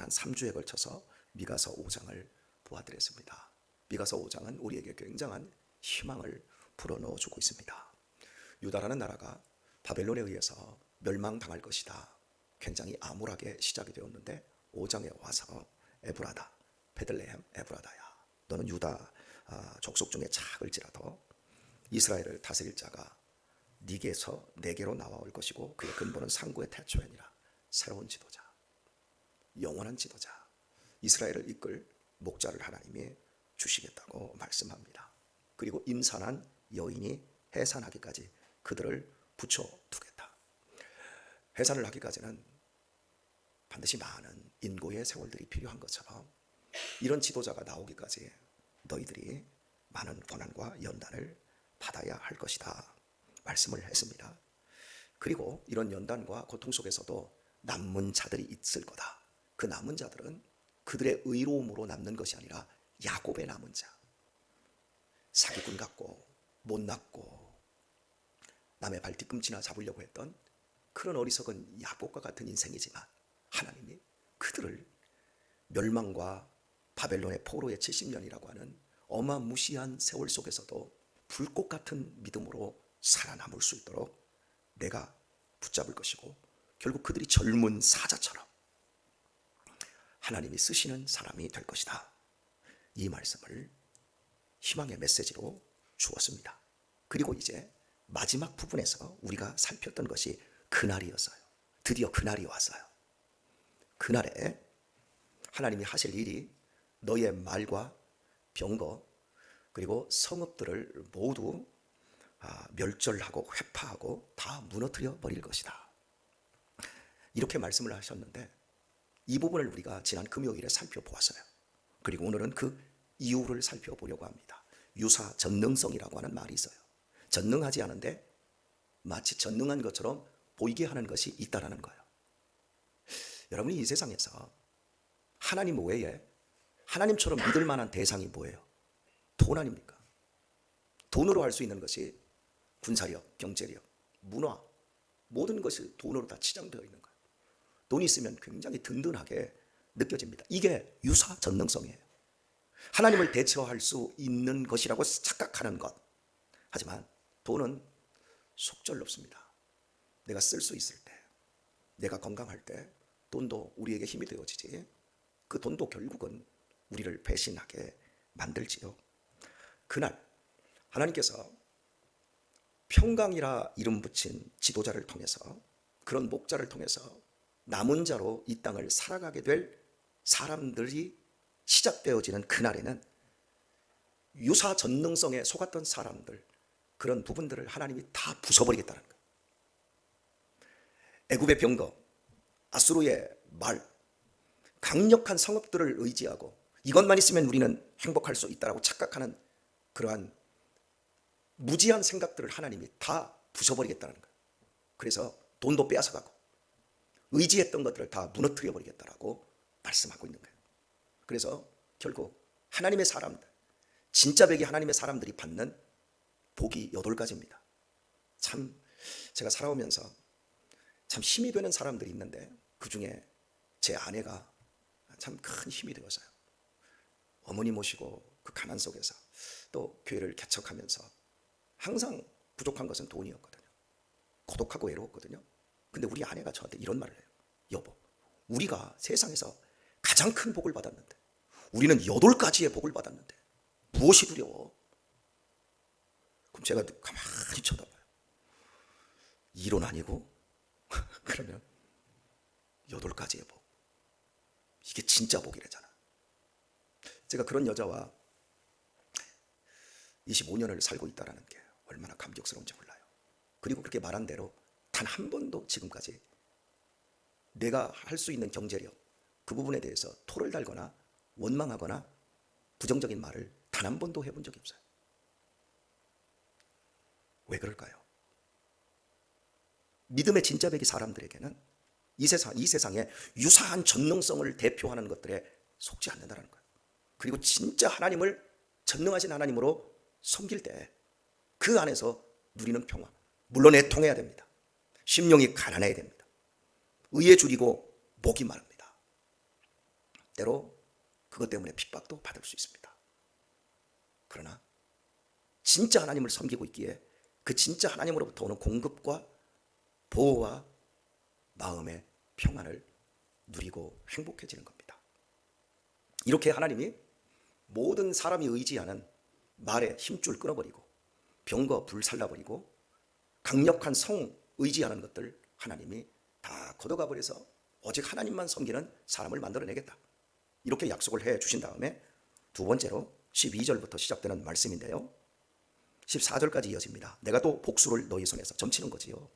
한 3주에 걸쳐서 미가서 5장을 보아드렸습니다. 미가서 5장은 우리에게 굉장한 희망을 불어넣어주고 있습니다. 유다라는 나라가 바벨론에 의해서 멸망당할 것이다. 굉장히 암울하게 시작이 되었는데 5장에 와서 에브라다, 베들레헴 에브라다야, 너는 유다 족속 중에 작을지라도 이스라엘을 다스릴 자가 네게서 내게로 나와올 것이고 그의 근본은 상구의 태초에니라. 새로운 지도자, 영원한 지도자, 이스라엘을 이끌 목자를 하나님이 주시겠다고 말씀합니다. 그리고 임산한 여인이 해산하기까지 그들을 붙여두겠다. 해산을 하기까지는 반드시 많은 인고의 세월들이 필요한 것처럼 이런 지도자가 나오기까지 너희들이 많은 고난과 연단을 받아야 할 것이다 말씀을 했습니다. 그리고 이런 연단과 고통 속에서도 남은 자들이 있을 거다. 그 남은 자들은 그들의 의로움으로 남는 것이 아니라 야곱의 남은 자, 사기꾼 같고 못났고 남의 발뒤꿈치나 잡으려고 했던 그런 어리석은 야곱과 같은 인생이지만 하나님이 그들을 멸망과 바벨론의 포로의 70년이라고 하는 어마무시한 세월 속에서도 불꽃 같은 믿음으로 살아남을 수 있도록 내가 붙잡을 것이고 결국 그들이 젊은 사자처럼 하나님이 쓰시는 사람이 될 것이다. 이 말씀을 희망의 메시지로 주었습니다. 그리고 이제 마지막 부분에서 우리가 살폈던 것이 그날이었어요. 드디어 그날이 왔어요. 그날에 하나님이 하실 일이 너의 말과 병거 그리고 성읍들을 모두 멸절하고 회파하고 다 무너뜨려 버릴 것이다. 이렇게 말씀을 하셨는데 이 부분을 우리가 지난 금요일에 살펴보았어요. 그리고 오늘은 그 이유를 살펴보려고 합니다. 유사 전능성이라고 하는 말이 있어요. 전능하지 않은데 마치 전능한 것처럼 보이게 하는 것이 있다라는 거예요. 여러분이 이 세상에서 하나님 외에 하나님처럼 믿을 만한 대상이 뭐예요? 돈 아닙니까? 돈으로 할 수 있는 것이 군사력, 경제력, 문화, 모든 것이 돈으로 다 치장되어 있는 거예요. 돈이 있으면 굉장히 든든하게 느껴집니다. 이게 유사 전능성이에요. 하나님을 대처할 수 있는 것이라고 착각하는 것. 하지만 돈은 속절없습니다. 내가 쓸 수 있을 때, 내가 건강할 때 돈도 우리에게 힘이 되어지지 그 돈도 결국은 우리를 배신하게 만들지요. 그날 하나님께서 평강이라 이름 붙인 지도자를 통해서 그런 목자를 통해서 남은 자로 이 땅을 살아가게 될 사람들이 시작되어지는 그날에는 유사 전능성에 속았던 사람들, 그런 부분들을 하나님이 다 부숴버리겠다는 거예요. 애굽의 병거, 아수르의 말, 강력한 성읍들을 의지하고 이것만 있으면 우리는 행복할 수 있다고 착각하는 그러한 무지한 생각들을 하나님이 다 부숴버리겠다는 거예요. 그래서 돈도 빼앗아가고 의지했던 것들을 다 무너뜨려 버리겠다라고 말씀하고 있는 거예요. 그래서 결국 하나님의 사람들, 진짜 백이 하나님의 사람들이 받는 복이 8가지입니다. 참 제가 살아오면서 참 힘이 되는 사람들이 있는데 그 중에 제 아내가 참 큰 힘이 되었어요. 어머니 모시고 그 가난 속에서 또 교회를 개척하면서 항상 부족한 것은 돈이었거든요. 고독하고 외로웠거든요. 근데 우리 아내가 저한테 이런 말을 해요. 여보, 우리가 세상에서 가장 큰 복을 받았는데 우리는 8가지의 복을 받았는데 무엇이 두려워? 그럼 제가 가만히 쳐다봐요. 이론 아니고 그러면 8가지의 복, 이게 진짜 복이래잖아. 제가 그런 여자와 25년을 살고 있다는 게 얼마나 감격스러운지 몰라요. 그리고 그렇게 말한 대로 단 한 번도 지금까지 내가 할 수 있는 경제력, 그 부분에 대해서 토를 달거나 원망하거나 부정적인 말을 단 한 번도 해본 적이 없어요. 왜 그럴까요? 믿음의 진짜 백이 사람들에게는 이 세상에 유사한 전능성을 대표하는 것들에 속지 않는다는 거예요. 그리고 진짜 하나님을 전능하신 하나님으로 섬길 때 그 안에서 누리는 평화, 물론 애통해야 됩니다. 심령이 가난해야 됩니다. 의에 줄이고 목이 마릅니다. 때로 그것 때문에 핍박도 받을 수 있습니다. 그러나 진짜 하나님을 섬기고 있기에 그 진짜 하나님으로부터 오는 공급과 보호와 마음의 평안을 누리고 행복해지는 겁니다. 이렇게 하나님이 모든 사람이 의지하는 말의 힘줄 끊어버리고 병거 불살라버리고 강력한 성 의지하는 것들 하나님이 다 걷어가 버려서 오직 하나님만 섬기는 사람을 만들어내겠다. 이렇게 약속을 해 주신 다음에 두 번째로 12절부터 시작되는 말씀인데요. 14절까지 이어집니다. 내가 또 복수를 너희 손에서 점치는 거지요.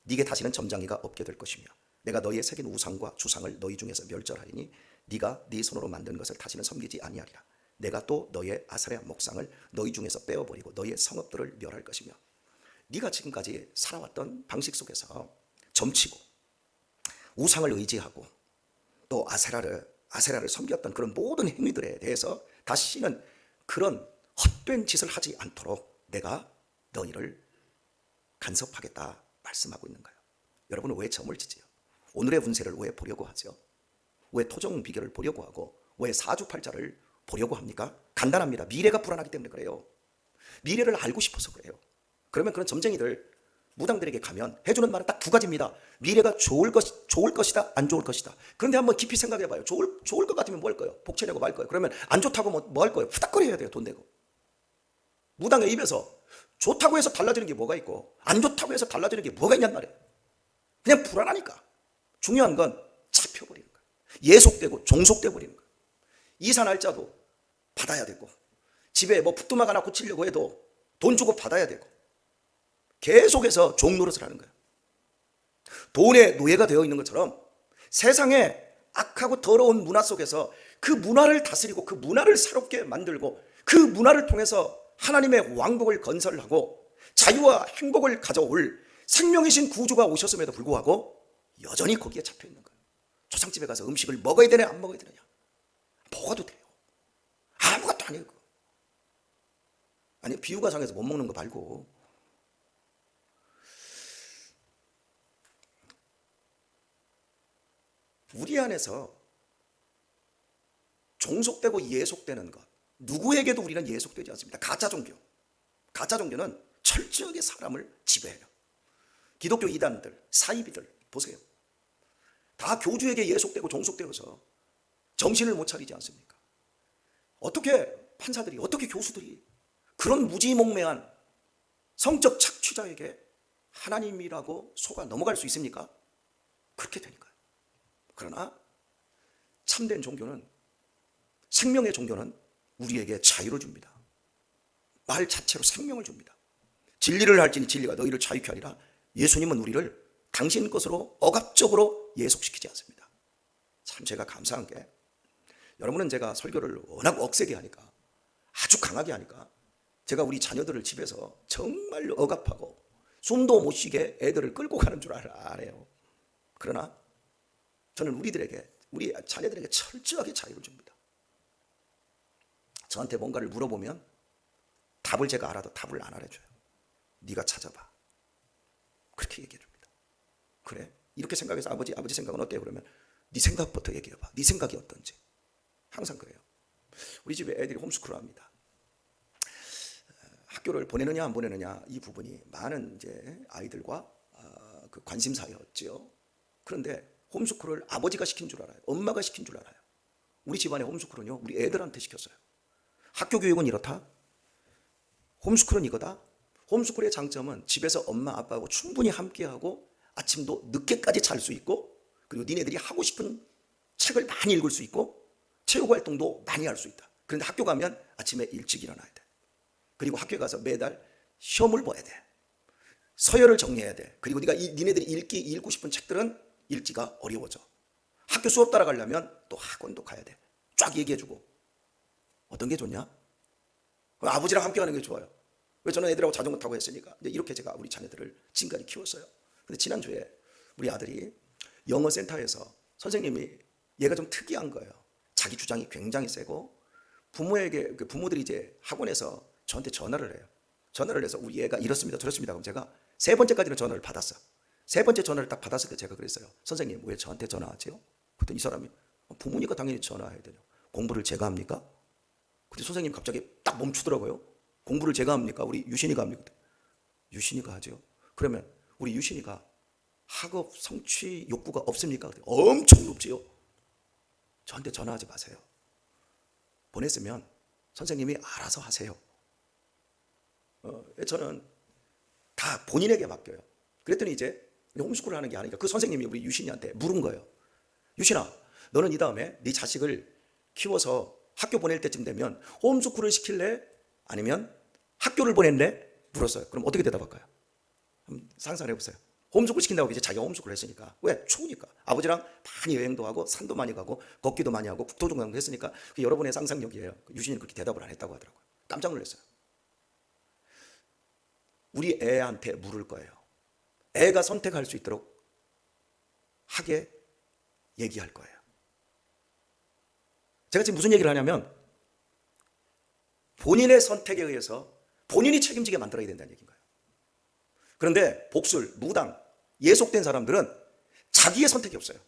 네게 다시는 점장이가 없게 될 것이며 내가 너희의 새긴 우상과 주상을 너희 중에서 멸절하리니 네가 네 손으로 만든 것을 다시는 섬기지 아니하리라. 내가 또 너희의 아사랴 목상을 너희 중에서 빼어버리고 너희의 성읍들을 멸할 것이며 네가 지금까지 살아왔던 방식 속에서 점치고 우상을 의지하고 또 아세라를 섬겼던 그런 모든 행위들에 대해서 다시는 그런 헛된 짓을 하지 않도록 내가 너희를 간섭하겠다 말씀하고 있는 거예요. 여러분은 왜 점을 치지요? 오늘의 운세를 왜 보려고 하죠? 왜 토종 비결을 보려고 하고 왜 사주팔자를 보려고 합니까? 간단합니다. 미래가 불안하기 때문에 그래요. 미래를 알고 싶어서 그래요. 그러면 그런 점쟁이들 무당들에게 가면 해주는 말은 딱 두 가지입니다. 미래가 좋을 것이다, 안 좋을 것이다. 그런데 한번 깊이 생각해봐요. 좋을 것 같으면 뭐 할 거예요? 복채내고 말 거예요. 그러면 안 좋다고 뭐 할 거예요? 후닥거려야 돼요. 돈 내고. 무당의 입에서 좋다고 해서 달라지는 게 뭐가 있고 안 좋다고 해서 달라지는 게 뭐가 있냔 말이에요. 그냥 불안하니까. 중요한 건 잡혀버리는 거예요. 예속되고 종속돼 버리는 거예요. 이사 날짜도 받아야 되고 집에 뭐 붓도막 하나 고치려고 해도 돈 주고 받아야 되고 계속해서 종노릇을 하는 거예요. 돈의 노예가 되어 있는 것처럼 세상에 악하고 더러운 문화 속에서 그 문화를 다스리고 그 문화를 새롭게 만들고 그 문화를 통해서 하나님의 왕국을 건설하고 자유와 행복을 가져올 생명이신 구주가 오셨음에도 불구하고 여전히 거기에 잡혀 있는 거예요. 초상집에 가서 음식을 먹어야 되냐 안 먹어야 되느냐. 먹어도 돼요. 아무것도 아니에요. 아니 비유가 상해서 못 먹는 거 말고 우리 안에서 종속되고 예속되는 것 누구에게도 우리는 예속되지 않습니다. 가짜 종교는 철저하게 사람을 지배해요. 기독교 이단들, 사이비들 보세요. 다 교주에게 예속되고 종속되어서 정신을 못 차리지 않습니까? 어떻게 판사들이 어떻게 교수들이 그런 무지몽매한 성적 착취자에게 하나님이라고 속아 넘어갈 수 있습니까? 그렇게 되니까요. 그러나 참된 종교는 생명의 종교는 우리에게 자유를 줍니다. 말 자체로 생명을 줍니다. 진리를 할지니 진리가 너희를 자유케 하리라. 예수님은 우리를 당신 것으로 억압적으로 예속시키지 않습니다. 참 제가 감사한 게 여러분은 제가 설교를 워낙 억세게 하니까 아주 강하게 하니까 제가 우리 자녀들을 집에서 정말로 억압하고 숨도 못 쉬게 애들을 끌고 가는 줄 알아요. 그러나 저는 우리 자녀들에게 철저하게 자유를 줍니다. 저한테 뭔가를 물어보면 답을 제가 알아도 답을 안 알려줘요. 네가 찾아봐. 그렇게 얘기해 줍니다. 그래? 이렇게 생각해서 아버지 생각은 어때요? 그러면 네 생각부터 얘기해봐. 네 생각이 어떤지. 항상 그래요. 우리 집에 애들이 홈스쿨을 합니다. 학교를 보내느냐 안 보내느냐 이 부분이 많은 이제 아이들과 그 관심사였죠. 그런데 홈스쿨을 아버지가 시킨 줄 알아요. 엄마가 시킨 줄 알아요. 우리 집안의 홈스쿨은요, 우리 애들한테 시켰어요. 학교 교육은 이렇다. 홈스쿨은 이거다. 홈스쿨의 장점은 집에서 엄마 아빠하고 충분히 함께하고 아침도 늦게까지 잘 수 있고 그리고 니네들이 하고 싶은 책을 많이 읽을 수 있고 체육활동도 많이 할 수 있다. 그런데 학교 가면 아침에 일찍 일어나야 돼. 그리고 학교에 가서 매달 시험을 봐야 돼. 서열을 정리해야 돼. 그리고 니네들이 읽고 싶은 책들은 읽기가 어려워져. 학교 수업 따라가려면 또 학원도 가야 돼. 쫙 얘기해주고. 어떤 게 좋냐? 아버지랑 함께 하는 게 좋아요. 왜 저는 애들하고 자전거 타고 했으니까. 이렇게 제가 우리 자녀들을 지금까지 키웠어요. 근데 지난주에 우리 아들이 영어 센터에서 선생님이 얘가 좀 특이한 거예요. 자기 주장이 굉장히 세고 부모들이 이제 학원에서 저한테 전화를 해요. 전화를 해서 우리 얘가 이렇습니다 저렇습니다. 그럼 제가 세 번째까지는 전화를 받았어. 세 번째 전화를 딱 받았을 때 제가 그랬어요. 선생님 왜 저한테 전화하세요? 그랬더니 이 사람이 부모니까 당연히 전화해야 되죠. 공부를 제가 합니까? 근데 선생님 갑자기 딱 멈추더라고요. 공부를 제가 합니까? 우리 유신이가 합니까? 유신이가 하죠. 그러면 우리 유신이가 학업 성취 욕구가 없습니까? 엄청 높지요. 저한테 전화하지 마세요. 보냈으면 선생님이 알아서 하세요. 저는 다 본인에게 맡겨요. 그랬더니 이제 홈스쿨을 하는 게 아니라 그 선생님이 우리 유신이한테 물은 거예요. 유신아, 너는 이 다음에 네 자식을 키워서 학교 보낼 때쯤 되면 홈스쿨을 시킬래? 아니면 학교를 보낼래? 물었어요. 그럼 어떻게 대답할까요? 상상해 보세요. 홈스쿨 시킨다고 이제 자기가 홈스쿨을 했으니까. 왜? 추우니까. 아버지랑 많이 여행도 하고 산도 많이 가고 걷기도 많이 하고 국토종강도 했으니까 그게 여러분의 상상력이에요. 유신이는 그렇게 대답을 안 했다고 하더라고요. 깜짝 놀랐어요. 우리 애한테 물을 거예요. 애가 선택할 수 있도록 하게 얘기할 거예요. 제가 지금 무슨 얘기를 하냐면 본인의 선택에 의해서 본인이 책임지게 만들어야 된다는 얘기인 거예요. 그런데 복술, 무당, 예속된 사람들은 자기의 선택이 없어요.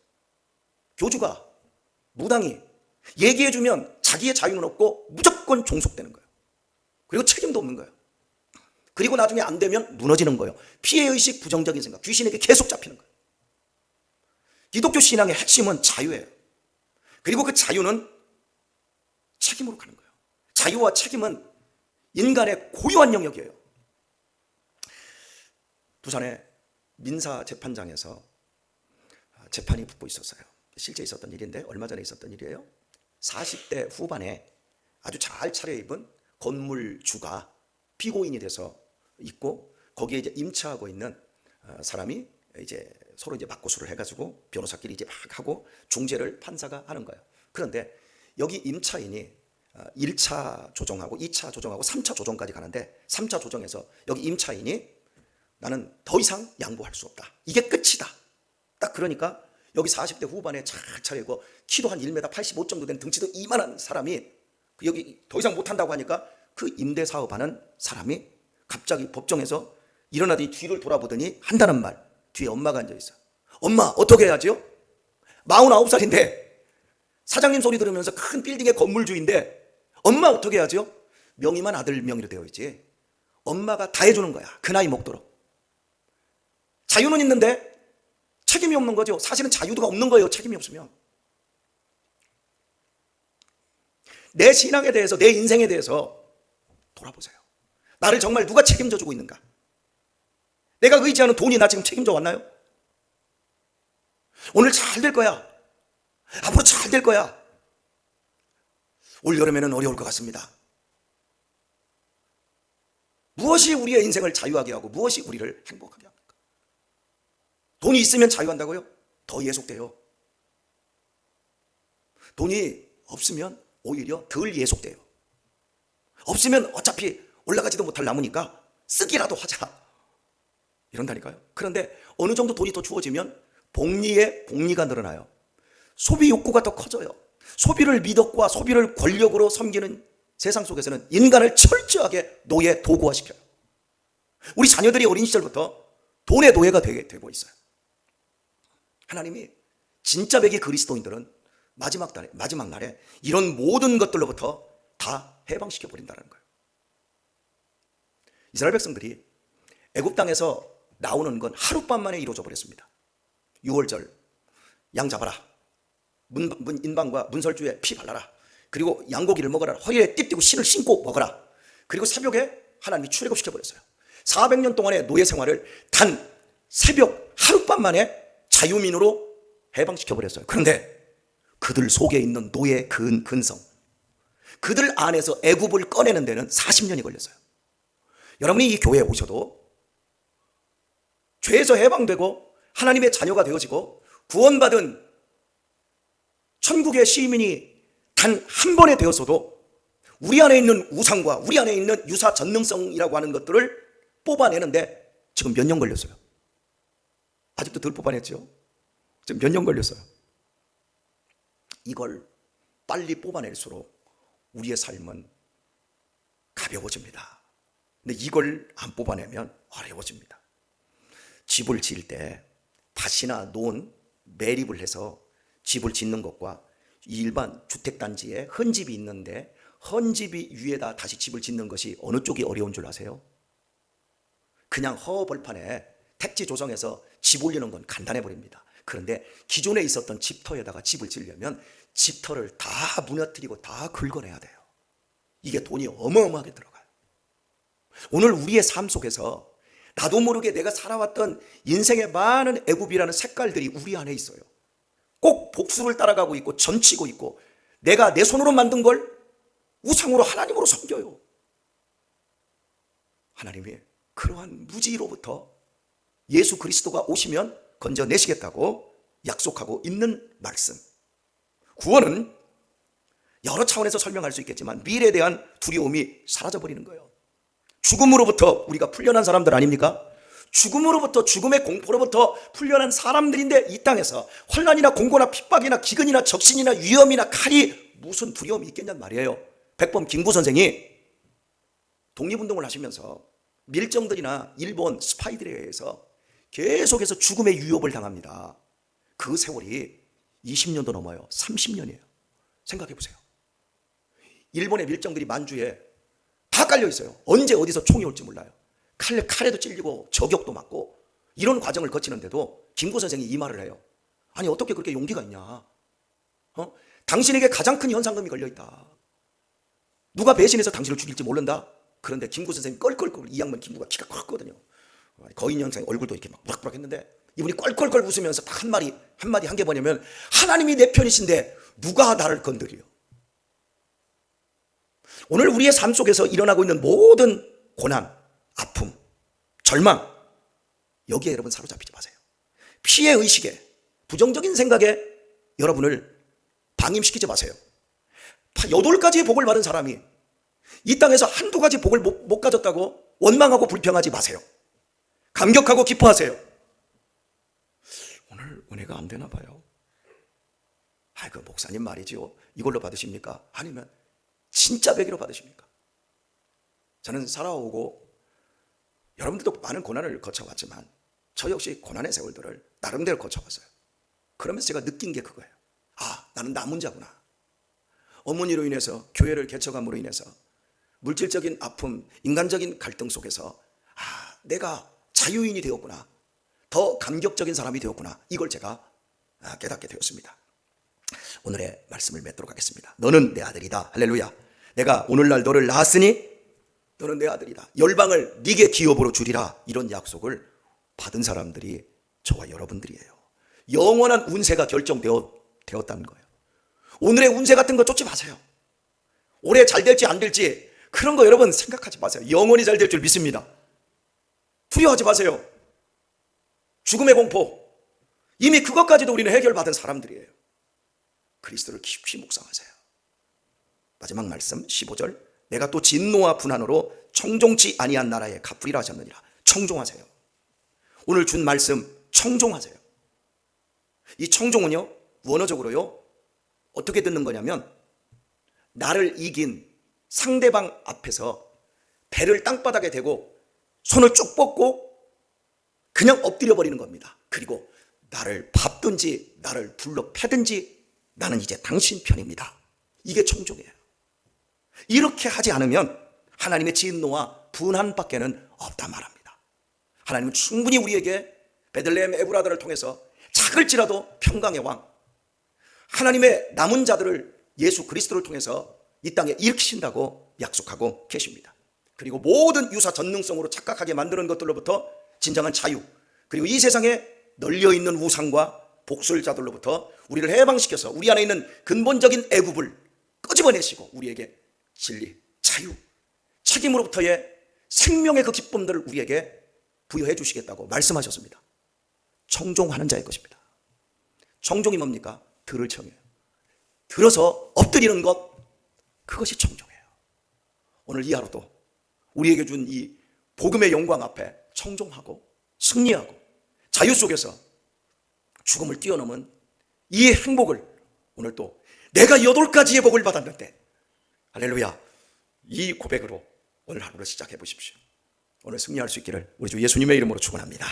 교주가, 무당이 얘기해주면 자기의 자유는 없고 무조건 종속되는 거예요. 그리고 책임도 없는 거예요. 그리고 나중에 안 되면 무너지는 거예요. 피해의식, 부정적인 생각, 귀신에게 계속 잡히는 거예요. 기독교 신앙의 핵심은 자유예요. 그리고 그 자유는 책임으로 가는 거예요. 자유와 책임은 인간의 고유한 영역이에요. 부산의 민사재판장에서 재판이 붙고 있었어요. 실제 있었던 일인데 얼마 전에 있었던 일이에요. 40대 후반에 아주 잘 차려입은 건물주가 피고인이 돼서 있고 거기에 이제 임차하고 있는 사람이 이제 서로 이제 맞고수를 해가지고 변호사끼리 이제 막 하고 중재를 판사가 하는 거예요. 그런데 여기 임차인이 1차 조정하고 2차 조정하고 3차 조정까지 가는데 3차 조정에서 여기 임차인이 나는 더 이상 양보할 수 없다. 이게 끝이다. 딱 그러니까 여기 40대 후반에 잘 차리고 키도 한 1m 85 정도 된 덩치도 이만한 사람이 여기 더 이상 못한다고 하니까 그 임대사업하는 사람이 갑자기 법정에서 일어나더니 뒤를 돌아보더니 한다는 말. 뒤에 엄마가 앉아있어. 엄마 어떻게 해야죠? 49살인데 사장님 소리 들으면서 큰 빌딩의 건물주인데 엄마 어떻게 해야죠? 명의만 아들 명의로 되어 있지. 엄마가 다 해주는 거야. 그 나이 먹도록. 자유는 있는데 책임이 없는 거죠. 사실은 자유도가 없는 거예요. 책임이 없으면. 내 신앙에 대해서, 내 인생에 대해서 돌아보세요. 나를 정말 누가 책임져 주고 있는가? 내가 의지하는 돈이 나 지금 책임져 왔나요? 오늘 잘 될 거야. 앞으로 잘 될 거야. 올 여름에는 어려울 것 같습니다. 무엇이 우리의 인생을 자유하게 하고 무엇이 우리를 행복하게 합니까? 돈이 있으면 자유한다고요? 더 예속돼요. 돈이 없으면 오히려 덜 예속돼요. 없으면 어차피 올라가지도 못할 나무니까 쓰기라도 하자. 이런다니까요. 그런데 어느 정도 돈이 더 주어지면 복리에 복리가 늘어나요. 소비 욕구가 더 커져요. 소비를 미덕과 소비를 권력으로 섬기는 세상 속에서는 인간을 철저하게 노예 도구화시켜요. 우리 자녀들이 어린 시절부터 돈의 노예가 되고 있어요. 하나님이 진짜 백의 그리스도인들은 마지막 날에 이런 모든 것들로부터 다 해방시켜 버린다는 거예요. 이스라엘 백성들이 애굽 땅에서 나오는 건 하룻밤 만에 이루어져 버렸습니다. 6월절 양 잡아라. 인방과 문설주에 피 발라라. 그리고 양고기를 먹어라. 허리에 띠띠고 신을 신고 먹어라. 그리고 새벽에 하나님이 출애굽시켜 버렸어요. 400년 동안의 노예 생활을 단 새벽 하룻밤 만에 자유민으로 해방시켜 버렸어요. 그런데 그들 속에 있는 노예 근성, 그들 안에서 애굽을 꺼내는 데는 40년이 걸렸어요. 여러분이 이 교회에 오셔도 죄에서 해방되고 하나님의 자녀가 되어지고 구원받은 천국의 시민이 단 한 번에 되었어도 우리 안에 있는 우상과 우리 안에 있는 유사 전능성이라고 하는 것들을 뽑아내는데 지금 몇 년 걸렸어요. 아직도 덜 뽑아냈죠. 지금 몇 년 걸렸어요. 이걸 빨리 뽑아낼수록 우리의 삶은 가벼워집니다. 근데 이걸 안 뽑아내면 어려워집니다. 집을 지을 때 밭이나 논 매립을 해서 집을 짓는 것과 이 일반 주택단지에 헌집이 있는데 헌집이 위에다 다시 집을 짓는 것이 어느 쪽이 어려운 줄 아세요? 그냥 허벌판에 택지 조성해서 집 올리는 건 간단해 버립니다. 그런데 기존에 있었던 집터에다가 집을 지으려면 집터를 다 무너뜨리고 다 긁어내야 돼요. 이게 돈이 어마어마하게 들어가요. 오늘 우리의 삶 속에서 나도 모르게 내가 살아왔던 인생의 많은 애굽이라는 색깔들이 우리 안에 있어요. 꼭 복수를 따라가고 있고 전치고 있고 내가 내 손으로 만든 걸 우상으로 하나님으로 섬겨요. 하나님이 그러한 무지로부터 예수 그리스도가 오시면 건져내시겠다고 약속하고 있는 말씀. 구원은 여러 차원에서 설명할 수 있겠지만 미래에 대한 두려움이 사라져버리는 거예요. 죽음으로부터 우리가 풀려난 사람들 아닙니까? 죽음으로부터, 죽음의 공포로부터 풀려난 사람들인데 이 땅에서 환난이나 공고나 핍박이나 기근이나 적신이나 위험이나 칼이 무슨 두려움이 있겠냔 말이에요. 백범 김구 선생이 독립운동을 하시면서 밀정들이나 일본 스파이들에 의해서 계속해서 죽음의 유혹을 당합니다. 그 세월이 20년도 넘어요. 30년이에요. 생각해 보세요. 일본의 밀정들이 만주에 다 깔려 있어요. 언제 어디서 총이 올지 몰라요. 칼에도 찔리고 저격도 맞고 이런 과정을 거치는데도 김구 선생이 이 말을 해요. 아니 어떻게 그렇게 용기가 있냐? 당신에게 가장 큰 현상금이 걸려 있다. 누가 배신해서 당신을 죽일지 모른다. 그런데 김구 선생님 껄껄껄, 이 양반 김구가 키가 컸거든요. 거인 형상 얼굴도 이렇게 막 무락무락 했는데 이분이 껄껄껄 웃으면서 딱 한마디 한 게 뭐냐면 하나님이 내 편이신데 누가 나를 건드려. 오늘 우리의 삶 속에서 일어나고 있는 모든 고난, 아픔, 절망, 여기에 여러분 사로잡히지 마세요. 피해의식에, 부정적인 생각에 여러분을 방임시키지 마세요. 8가지의 복을 받은 사람이 이 땅에서 한두 가지 복을 못 가졌다고 원망하고 불평하지 마세요. 감격하고 기뻐하세요. 오늘 은혜가 안 되나 봐요. 그 목사님 말이지요. 이걸로 받으십니까? 아니면 진짜 배기로 받으십니까? 저는 살아오고 여러분들도 많은 고난을 거쳐왔지만 저 역시 고난의 세월들을 나름대로 거쳐왔어요. 그러면서 제가 느낀 게 그거예요. 나는 남은 자구나. 어머니로 인해서 교회를 개척함으로 인해서 물질적인 아픔, 인간적인 갈등 속에서 내가 자유인이 되었구나. 더 감격적인 사람이 되었구나. 이걸 제가 깨닫게 되었습니다. 오늘의 말씀을 맺도록 하겠습니다. 너는 내 아들이다. 할렐루야. 내가 오늘날 너를 낳았으니 너는 내 아들이다. 열방을 네게 기업으로 주리라. 이런 약속을 받은 사람들이 저와 여러분들이에요. 영원한 운세가 결정되었다는 거예요. 오늘의 운세 같은 거 쫓지 마세요. 올해 잘 될지 안 될지 그런 거 여러분 생각하지 마세요. 영원히 잘 될 줄 믿습니다. 두려워하지 마세요. 죽음의 공포, 이미 그것까지도 우리는 해결받은 사람들이에요. 그리스도를 깊이 묵상하세요. 마지막 말씀 15절. 내가 또 진노와 분한으로 청종치 아니한 나라에 갚으리라 하셨느니라. 청종하세요. 오늘 준 말씀 청종하세요. 이 청종은요, 원어적으로요, 어떻게 듣는 거냐면 나를 이긴 상대방 앞에서 배를 땅바닥에 대고 손을 쭉 뻗고 그냥 엎드려 버리는 겁니다. 그리고 나를 밟든지 나를 불러 패든지 나는 이제 당신 편입니다. 이게 청종이에요. 이렇게 하지 않으면 하나님의 진노와 분한밖에는 없다 말합니다. 하나님은 충분히 우리에게 베들레헴 에브라다를 통해서 작을지라도 평강의 왕, 하나님의 남은 자들을 예수 그리스도를 통해서 이 땅에 일으키신다고 약속하고 계십니다. 그리고 모든 유사 전능성으로 착각하게 만드는 것들로부터 진정한 자유, 그리고 이 세상에 널려있는 우상과 복술자들로부터 우리를 해방시켜서 우리 안에 있는 근본적인 애굽을 끄집어내시고 우리에게 진리, 자유, 책임으로부터의 생명의 그 기쁨들을 우리에게 부여해 주시겠다고 말씀하셨습니다. 청종하는 자의 것입니다. 청종이 뭡니까? 들을 청이에요. 들어서 엎드리는 것, 그것이 청종이에요. 오늘 이 하루도 우리에게 준 이 복음의 영광 앞에 청종하고 승리하고 자유 속에서 죽음을 뛰어넘은 이 행복을 오늘 또 내가 8가지의 복을 받았는데, 할렐루야, 이 고백으로 오늘 하루를 시작해 보십시오. 오늘 승리할 수 있기를 우리 주 예수님의 이름으로 축원합니다.